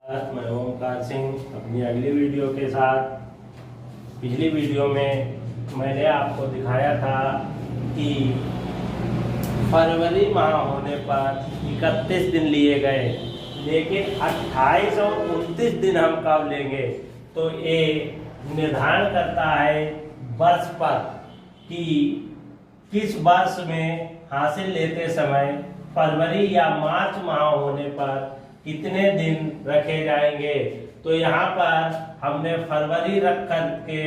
मैं ओमकार सिंह अपनी अगली वीडियो के साथ। पिछली वीडियो में मैंने आपको दिखाया था कि फरवरी माह होने पर 31 दिन लिए गए, लेकिन 28 और 29 दिन हम कब लेंगे, तो ये निर्धारण करता है वर्ष पर कि किस वर्ष में हासिल लेते समय फरवरी या मार्च माह होने पर कितने दिन रखे जाएंगे। तो यहाँ पर हमने फरवरी रख करके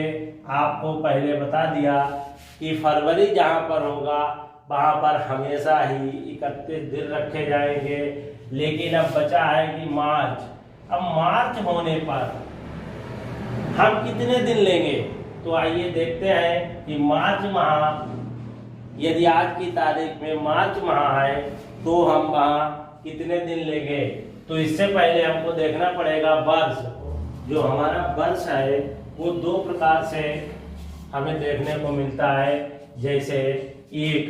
आपको पहले बता दिया कि फरवरी जहाँ पर होगा वहाँ पर हमेशा ही 31 दिन रखे जाएंगे। लेकिन अब बचा है कि मार्च, अब मार्च होने पर हम कितने दिन लेंगे। तो आइए देखते हैं कि मार्च माह, यदि आज की तारीख में मार्च माह है तो हम वहाँ कितने दिन लेंगे। तो इससे पहले हमको देखना पड़ेगा वर्ष। जो हमारा वर्ष है वो दो प्रकार से हमें देखने को मिलता है। जैसे एक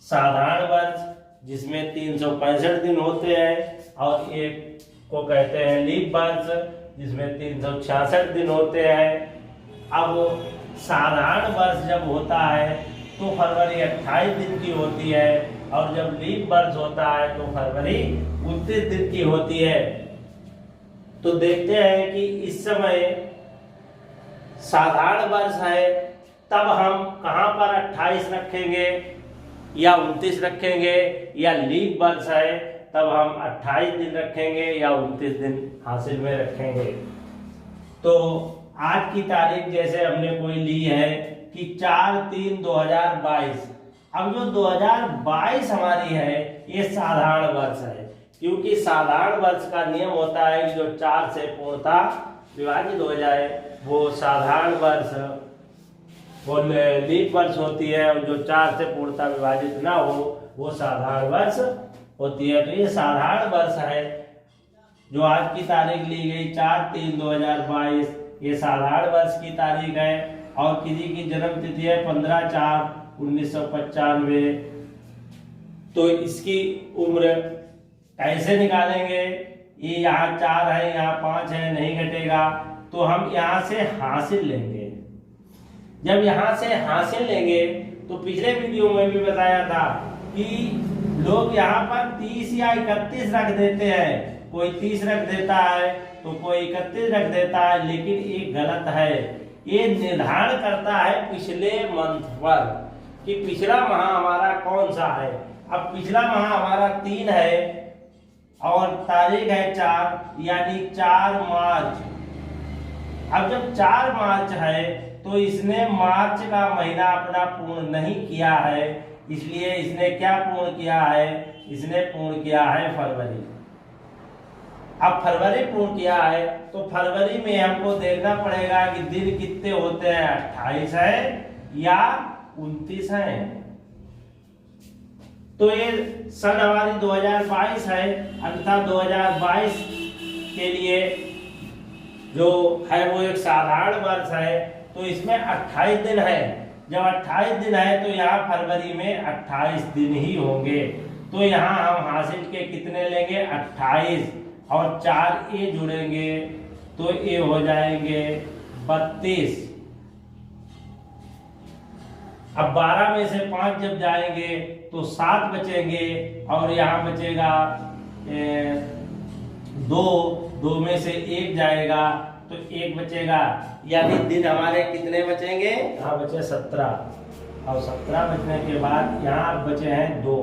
साधारण वर्ष जिसमें 365 दिन होते हैं, और एक को कहते हैं लीप वर्ष जिसमें 366 दिन होते हैं। अब साधारण वर्ष जब होता है तो फरवरी 28 दिन की होती है, और जब लीप वर्ष होता है तो फरवरी 29 दिन की होती है। तो देखते हैं कि इस समय साधारण वर्ष है, तब हम कहां पर 28 रखेंगे या 29 रखेंगे, या लीप वर्ष है तब हम 28 दिन रखेंगे या 29 दिन हासिल में रखेंगे। तो आज की तारीख जैसे हमने कोई ली है कि 4/3/2022। अब जो 2022 हमारी है ये साधारण वर्ष है, क्योंकि साधारण वर्ष का नियम होता है कि जो 4 से पूर्णतः विभाजित हो जाए वो साधारण वर्ष, वो लीप वर्ष होती है, और जो 4 से पूर्णतः विभाजित ना हो वो साधारण वर्ष होती है। तो ये साधारण वर्ष है जो आज की तारीख ली गई 4/3/2022, ये साधारण वर्ष की तारीख है। और किसी की जन्म तिथि है 15/4/1995, तो इसकी उम्र कैसे निकालेंगे। ये यहाँ 4 है, यहाँ 5 है, नहीं घटेगा, तो हम यहाँ से हासिल लेंगे। जब यहाँ से हासिल लेंगे तो पिछले वीडियो में भी बताया था कि लोग यहाँ पर 30 या 31 रख देते हैं। कोई 30 रख देता है तो कोई 31 रख देता है, लेकिन ये गलत है। ये निर्धारण करता है पिछले मंथ पर कि पिछला माह हमारा कौन सा है। अब पिछला माह हमारा 3 है और तारीख है 4, यानी 4 मार्च। अब जब 4 मार्च है तो इसने मार्च का महीना अपना पूर्ण नहीं किया है, इसलिए इसने क्या पूर्ण किया है, इसने पूर्ण किया है फरवरी। अब फरवरी पूर्ण किया है तो फरवरी में हमको देखना पड़ेगा कि दिन कितने होते हैं, 28 है या 29 है। तो ये सन हमारी 2022 है, अर्थात 2022 के लिए जो है वो एक साधारण वर्ष है, तो इसमें 28 दिन है। जब 28 दिन है तो यहाँ फरवरी में 28 दिन ही होंगे। तो यहाँ हम हासिल के कितने लेंगे, 28, और 4 ए जुड़ेंगे तो ए हो जाएंगे 32। अब 12 में से 5 जब जाएंगे तो 7 बचेंगे, और यहाँ बचेगा 2 में से 1 जाएगा तो 1 बचेगा, यानी दिन हमारे कितने बचेंगे, यहाँ बचे 17। और 17 बचने के बाद यहाँ बचे हैं 2।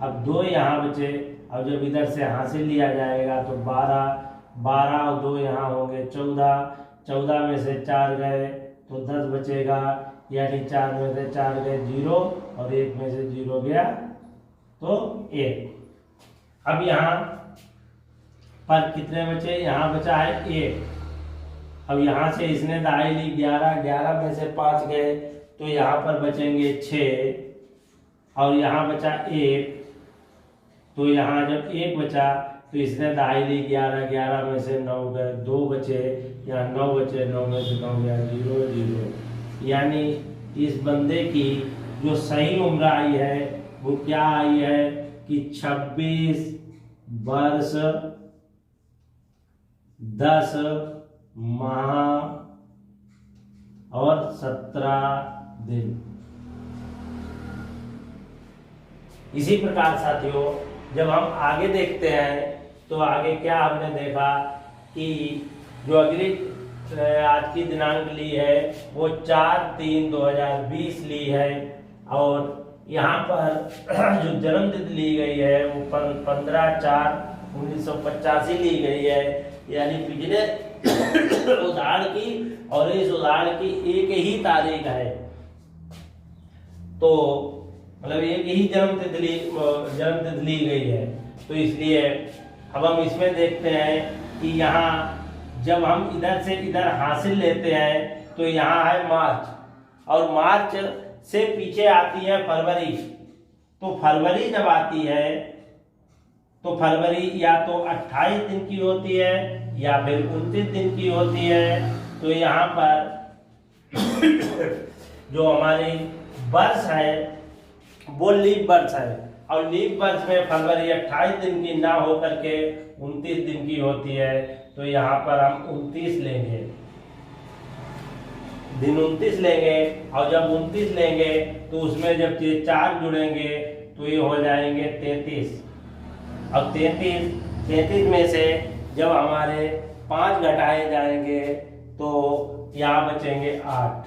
अब 2 यहाँ बचे, और जब इधर से हासिल लिया जाएगा तो 12 और 2 यहाँ होंगे 14 में से 4 गए तो 10 बचेगा, यानी 4 में से 4 गए 0, और 1 में से 0 गया तो 1। अब यहाँ पर कितने बचे, यहाँ बचा है 1। अब यहाँ से इसने दहाई ली 11 में से 5 गए तो यहाँ पर बचेंगे 6, और यहाँ बचा 1। तो यहाँ जब 1 बचा तो इसने दहाई ली 11 में से 9 गए, 2 बचे, यहाँ 9 बचे, 9 में से 9 गया 0, यानी इस बंदे की जो सही उम्र आई है वो क्या आई है कि 26 वर्ष 10 माह और 17 दिन। इसी प्रकार साथियों जब हम आगे देखते हैं तो आगे क्या हमने देखा कि जो अगली आज की दिनांक ली है वो 4/3/2020 ली है, और यहाँ पर जो जन्म तिथि ली गई है वो 15/4/1985 ली गई है, यानी पिछले उदाहरण की और इस उदाहरण की एक ही तारीख है। तो मतलब एक ही जन्म तिथि ली गई है। तो इसलिए अब हम इसमें देखते हैं कि यहाँ जब हम इधर से इधर हासिल लेते हैं तो यहाँ है मार्च, और मार्च से पीछे आती है फरवरी। तो फरवरी जब आती है तो फरवरी या तो 28 दिन की होती है या फिर 29 दिन की होती है। तो यहाँ पर जो हमारी वर्ष है वो लीप वर्ष है, और लीप वर्ष में फरवरी 28 दिन की ना होकर के 29 दिन की होती है। तो यहाँ पर हम 29 लेंगे, दिन 29 लेंगे, और जब 29 लेंगे तो उसमें जब ये 4 जुड़ेंगे तो ये हो जाएंगे 33, और 33 में से जब हमारे 5 घटाए जाएंगे तो यहाँ बचेंगे 8,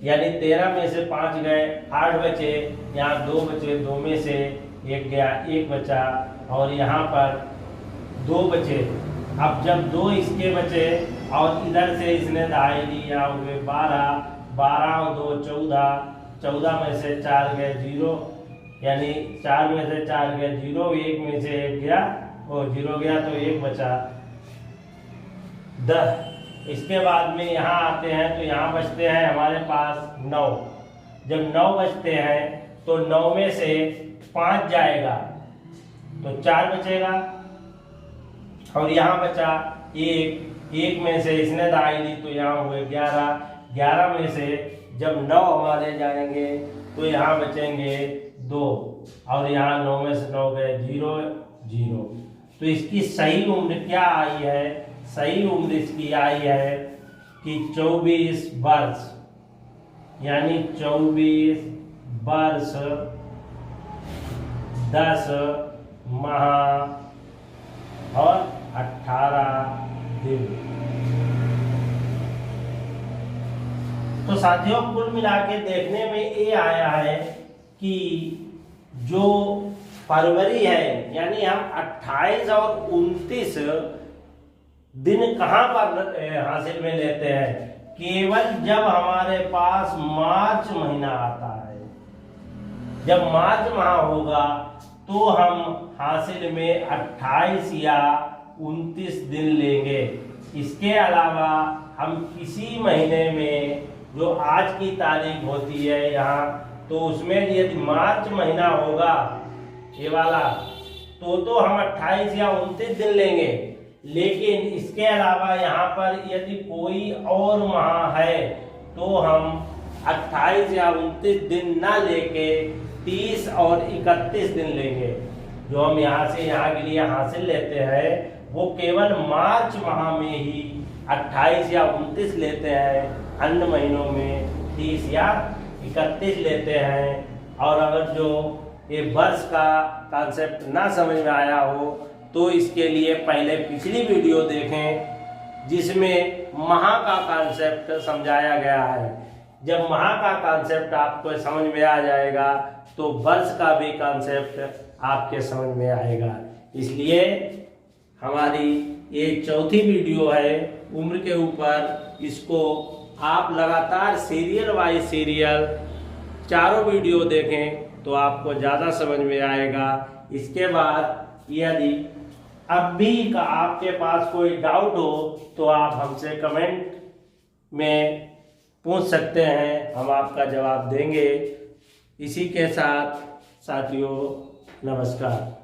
यानी 13 में से 5 गए, 8 बचे, यहाँ 2 बचे, 2 में से 1 गया, 1 बचा, और यहाँ पर 2 बचे। अब जब 2 इसके बचे और इधर से इसने दहाई लिया हुए 12 और 2 14 में से 4 गए 0, यानी 4 में से 4 गए 0, 1 में से 1 गया, और 0 गया तो 1 बचा 10। इसके बाद में यहाँ आते हैं तो यहाँ बचते हैं हमारे पास 9। जब 9 बचते हैं तो 9 में से 5 जाएगा तो 4 बचेगा, और यहाँ बचा 1 में से इसने दहाई ली तो यहाँ हुए 11 में से जब 9 हमारे जाएंगे तो यहाँ बचेंगे 2, और यहाँ 9 में से 9 गए 0। तो इसकी सही उम्र क्या आई है? सही उम्र इसकी आई है कि 24 वर्ष, यानी 24 वर्ष 10 माह और 18 दिन। तो साथियों कुल मिला के देखने में ये आया है कि जो फरवरी है, यानी हम 28 और 29 दिन कहाँ पर हासिल में लेते हैं? केवल जब हमारे पास मार्च महीना आता है। जब मार्च माह होगा तो हम हासिल में 28 या 29 दिन लेंगे। इसके अलावा हम किसी महीने में जो आज की तारीख होती है यहाँ, तो उसमें यदि मार्च महीना होगा ये वाला तो हम 28 या 29 दिन लेंगे। लेकिन इसके अलावा यहाँ पर यदि कोई और माह है तो हम 28 या 29 दिन ना लेके 30 और 31 दिन लेंगे। जो हम यहाँ से यहाँ के लिए हासिल लेते हैं वो केवल मार्च माह में ही 28 या 29 लेते हैं, अन्य महीनों में 30 या 31 लेते हैं। और अगर जो ये वर्ष का कॉन्सेप्ट ना समझ में आया हो तो इसके लिए पहले पिछली वीडियो देखें जिसमें माह का कॉन्सेप्ट समझाया गया है। जब माह का कॉन्सेप्ट आपको समझ में आ जाएगा तो वर्ष का भी कॉन्सेप्ट आपके समझ में आएगा। इसलिए हमारी ये चौथी वीडियो है उम्र के ऊपर। इसको आप लगातार सीरियल वाइज सीरियल चारों वीडियो देखें तो आपको ज़्यादा समझ में आएगा। इसके बाद यदि अब भी का आपके पास कोई डाउट हो तो आप हमसे कमेंट में पूछ सकते हैं, हम आपका जवाब देंगे। इसी के साथ साथियों नमस्कार।